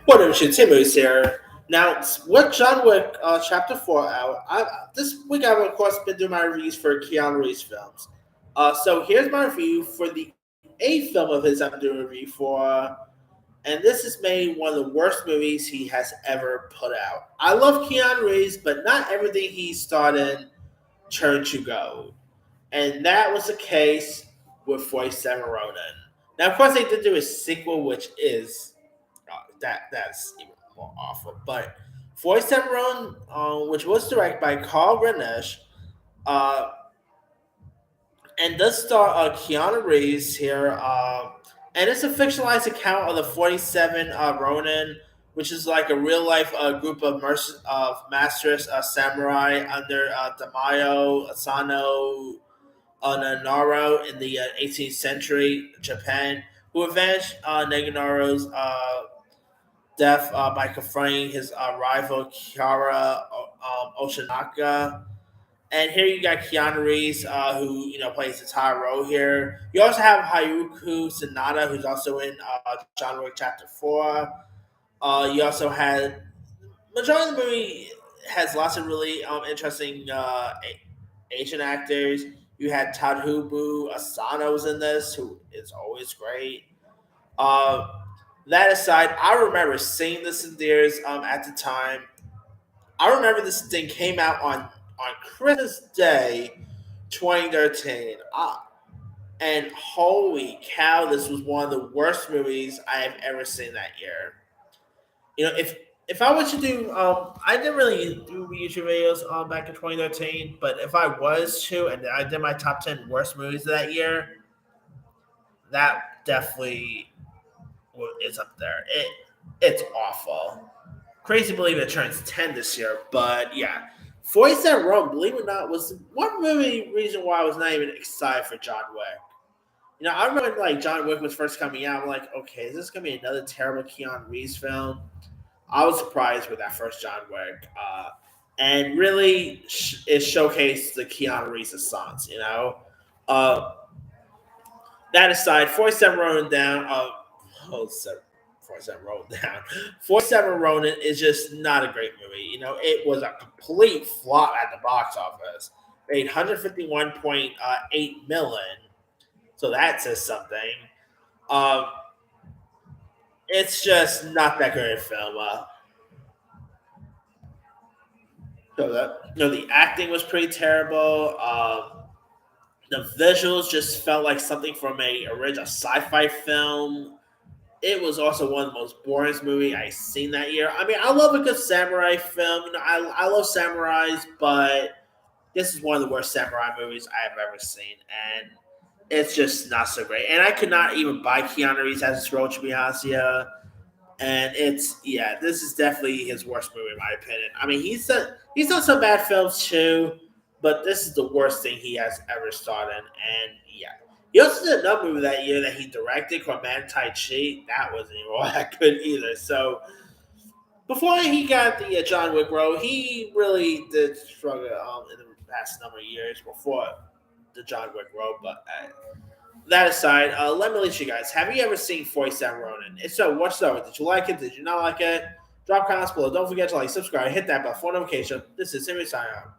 What if should Timmy's here? Now, with John Wick Chapter 4 out, this week I've, of course, been doing my reviews for Keanu Reeves films. So here's my review for the eighth film of his I'm doing a review for, and this is made one of the worst movies he has ever put out. I love Keanu Reeves, but not everything he starred in turned to gold. And that was the case with 47 Ronin. Now, of course, they did do a sequel, which is that's even more awful. But 47 Ronin, which was directed by Carl Renesh, uh, and does star Keanu Reeves here. And it's a fictionalized account of the 47 Ronin, which is like a real life group of masters samurai under Damayo Asano Naganoro in the 18th century Japan, who avenged Naganoro's death by confronting his rival Kiara Oshinaka. And here you got Keanu Reeves, who plays the entire role here. You also have Hayuku Sanada, who's also in John Wick Chapter 4. You also had majority of the movie has lots of really interesting Asian actors. You had Tadhubu Asano's in this, who is always great. Uh, that aside, I remember seeing this in theaters at the time. I remember this thing came out on Christmas Day, 2013. And holy cow, this was one of the worst movies I have ever seen that year. If I was to do, I didn't really do YouTube videos back in 2013, but if I was to, and I did my top 10 worst movies of that year, that definitely is up there. It's awful. Crazy to believe it turns 10 this year, but yeah. 47 Rome, believe it or not, was one movie reason why I was not even excited for John Wick. I remember like John Wick was first coming out. I'm like, okay, is this gonna be another terrible Keanu Reeves film? I was surprised with that first John Wick, and really it showcased the Keanu Reeves assance. Uh, that aside, 47 Ronin down. 47 Ronin down. 47 Ronin is just not a great movie. It was a complete flop at the box office. Made 151.8 million. So that says something. Um, it's just not that good a film. The acting was pretty terrible. The visuals just felt like something from a original sci-fi film. It was also one of the most boring movies I've seen that year. I mean, I love a good samurai film. I love samurais, but this is one of the worst samurai movies I have ever seen, and it's just not so great. And I could not even buy Keanu Reeves as his role, to be honest. Yeah, and this is definitely his worst movie in my opinion. I mean, he's done some bad films too, but this is the worst thing he has ever starred in. And yeah, he also did another movie that year that he directed called Man Tai Chi. That wasn't even all that good either. So before he got the John Wick role, he really did struggle in the past number of years before the John Wick role. But that aside, let me let you guys. Have you ever seen 47 Ronin? If so, what's up? Did you like it? Did you not like it? Drop comments below. Don't forget to like, subscribe, hit that bell for notification. This is Timmy signing out.